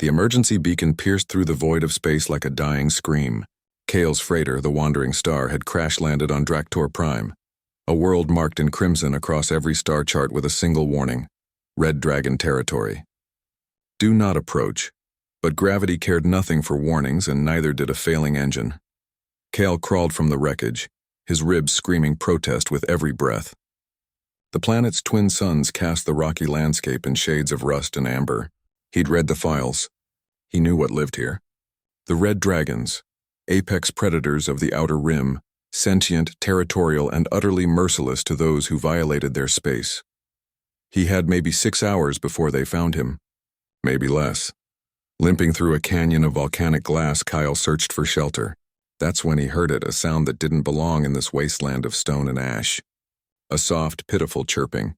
The emergency beacon pierced through the void of space like a dying scream. Kale's freighter, the Wandering Star, had crash-landed on Draktor Prime, a world marked in crimson across every star chart with a single warning: Red Dragon territory. Do not approach. But gravity cared nothing for warnings, and neither did a failing engine. Kale crawled from the wreckage, his ribs screaming protest with every breath. The planet's twin suns cast the rocky landscape in shades of rust and amber. He'd read the files. He knew what lived here. The Red Dragons, apex predators of the Outer Rim, sentient, territorial, and utterly merciless to those who violated their space. He had maybe 6 hours before they found him. Maybe less. Limping through a canyon of volcanic glass, Kyle searched for shelter. That's when he heard it, a sound that didn't belong in this wasteland of stone and ash. A soft, pitiful chirping.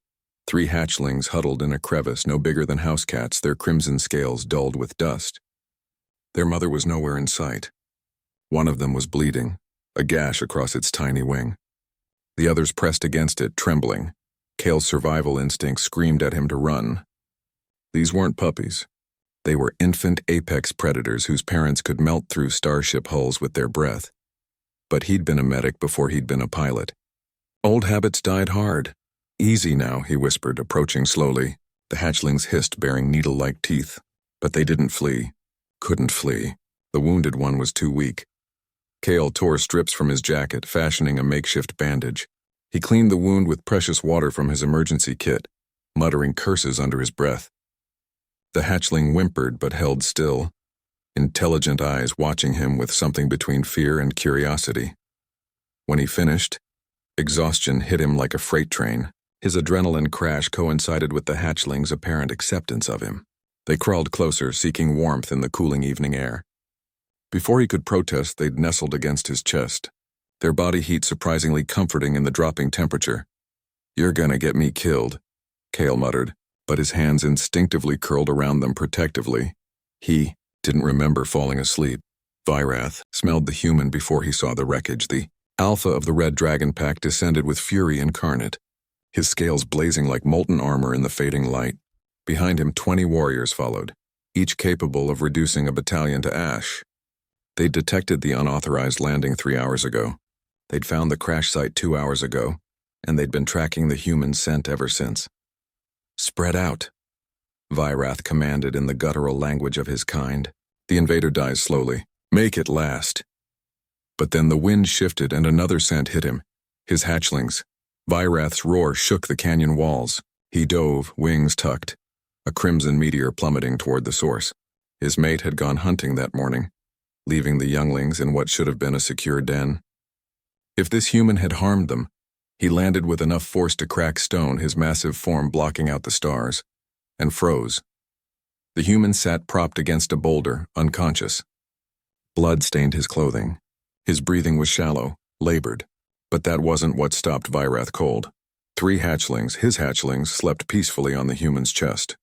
3 hatchlings huddled in a crevice no bigger than house cats, their crimson scales dulled with dust. Their mother was nowhere in sight. One of them was bleeding, a gash across its tiny wing. The others pressed against it, trembling. Kale's survival instinct screamed at him to run. These weren't puppies. They were infant apex predators whose parents could melt through starship hulls with their breath. But he'd been a medic before he'd been a pilot. Old habits died hard. Easy now, he whispered, approaching slowly. The hatchlings hissed, baring needle-like teeth. But they didn't flee. Couldn't flee. The wounded one was too weak. Kale tore strips from his jacket, fashioning a makeshift bandage. He cleaned the wound with precious water from his emergency kit, muttering curses under his breath. The hatchling whimpered but held still, intelligent eyes watching him with something between fear and curiosity. When he finished, exhaustion hit him like a freight train. His adrenaline crash coincided with the hatchling's apparent acceptance of him. They crawled closer, seeking warmth in the cooling evening air. Before he could protest, they'd nestled against his chest, their body heat surprisingly comforting in the dropping temperature. "You're gonna get me killed," Kale muttered, but his hands instinctively curled around them protectively. He didn't remember falling asleep. Vyrath smelled the human before he saw the wreckage. The alpha of the Red Dragon pack descended with fury incarnate, his scales blazing like molten armor in the fading light. Behind him, 20 warriors followed, each capable of reducing a battalion to ash. They'd detected the unauthorized landing 3 hours ago. They'd found the crash site 2 hours ago, and they'd been tracking the human scent ever since. "Spread out," Vyrath commanded in the guttural language of his kind. The invader dies slowly. "Make it last." But then the wind shifted and another scent hit him. His hatchlings. Vyrath's roar shook the canyon walls. He dove, wings tucked, a crimson meteor plummeting toward the source. His mate had gone hunting that morning, leaving the younglings in what should have been a secure den. If this human had harmed them, he landed with enough force to crack stone, his massive form blocking out the stars, and froze. The human sat propped against a boulder, unconscious. Blood stained his clothing. His breathing was shallow, labored, but that wasn't what stopped Vyrath cold. 3 hatchlings, his hatchlings, slept peacefully on the human's chest.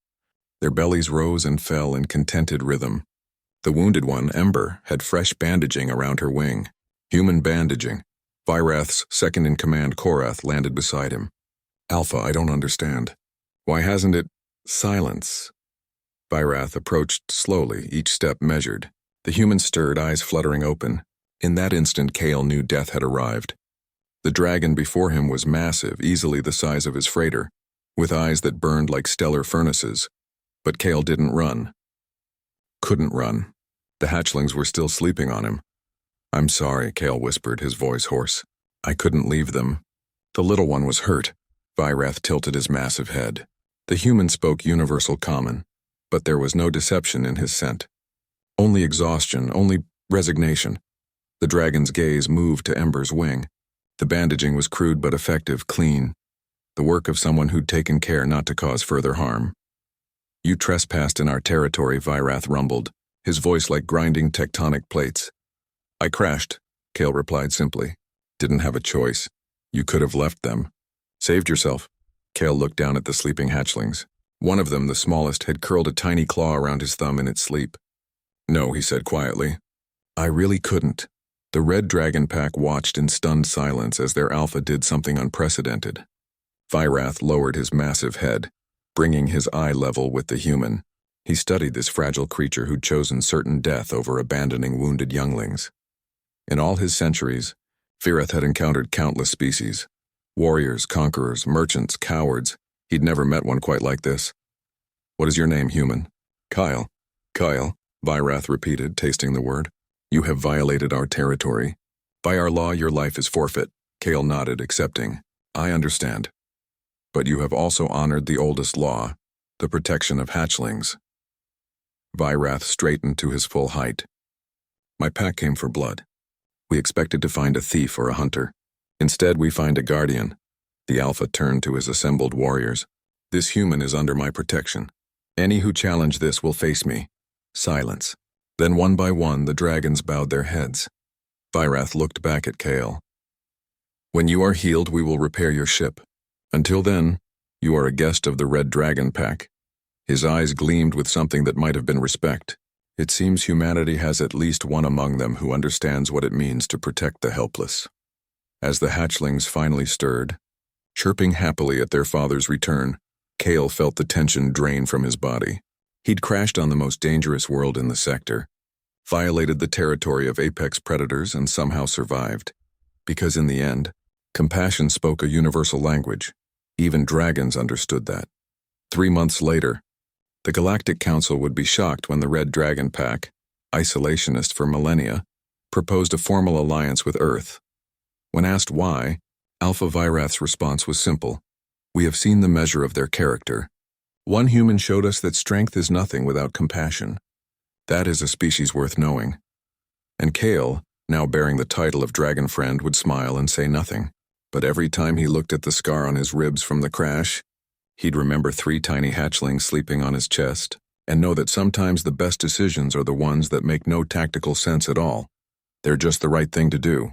Their bellies rose and fell in contented rhythm. The wounded one, Ember, had fresh bandaging around her wing. Human bandaging. Vyrath's second-in-command, Korath, landed beside him. "Alpha, I don't understand. Why hasn't it—" "Silence." Vyrath approached slowly, each step measured. The human stirred, eyes fluttering open. In that instant, Kale knew death had arrived. The dragon before him was massive, easily the size of his freighter, with eyes that burned like stellar furnaces. But Kale didn't run. Couldn't run. The hatchlings were still sleeping on him. "I'm sorry," Kale whispered, his voice hoarse. "I couldn't leave them." The little one was hurt. Vyrath tilted his massive head. The human spoke universal common, but there was no deception in his scent. Only exhaustion, only resignation. The dragon's gaze moved to Ember's wing. The bandaging was crude but effective, clean. The work of someone who'd taken care not to cause further harm. "You trespassed in our territory," Vyrath rumbled, his voice like grinding tectonic plates. "I crashed," Kale replied simply. "Didn't have a choice. You could have left them. Saved yourself." Kale looked down at the sleeping hatchlings. One of them, the smallest, had curled a tiny claw around his thumb in its sleep. "No," he said quietly. "I really couldn't." The Red Dragon pack watched in stunned silence as their alpha did something unprecedented. Vyrath lowered his massive head, bringing his eye level with the human. He studied this fragile creature who'd chosen certain death over abandoning wounded younglings. In all his centuries, Fireth had encountered countless species. Warriors, conquerors, merchants, cowards. He'd never met one quite like this. "What is your name, human?" "Kyle." "Kyle," Vyrath repeated, tasting the word. "You have violated our territory. By our law, your life is forfeit." Kale nodded, accepting. "I understand. But you have also honored the oldest law, the protection of hatchlings." Vyrath straightened to his full height. "My pack came for blood. We expected to find a thief or a hunter. Instead, we find a guardian." The Alpha turned to his assembled warriors. "This human is under my protection. Any who challenge this will face me." Silence. Then one by one, the dragons bowed their heads. Vyrath looked back at Kale. "When you are healed, we will repair your ship. Until then, you are a guest of the Red Dragon Pack." His eyes gleamed with something that might have been respect. It seems humanity has at least one among them who understands what it means to protect the helpless. As the hatchlings finally stirred, chirping happily at their father's return, Kale felt the tension drain from his body. He'd crashed on the most dangerous world in the sector, violated the territory of apex predators, and somehow survived. Because in the end, compassion spoke a universal language. Even dragons understood that. 3 months later, the Galactic Council would be shocked when the Red Dragon Pack, isolationist for millennia, proposed a formal alliance with Earth. When asked why, Alpha Vyrath's response was simple. "We have seen the measure of their character. One human showed us that strength is nothing without compassion. That is a species worth knowing." And Kale, now bearing the title of Dragon Friend, would smile and say nothing. But every time he looked at the scar on his ribs from the crash, he'd remember 3 tiny hatchlings sleeping on his chest, and know that sometimes the best decisions are the ones that make no tactical sense at all. They're just the right thing to do.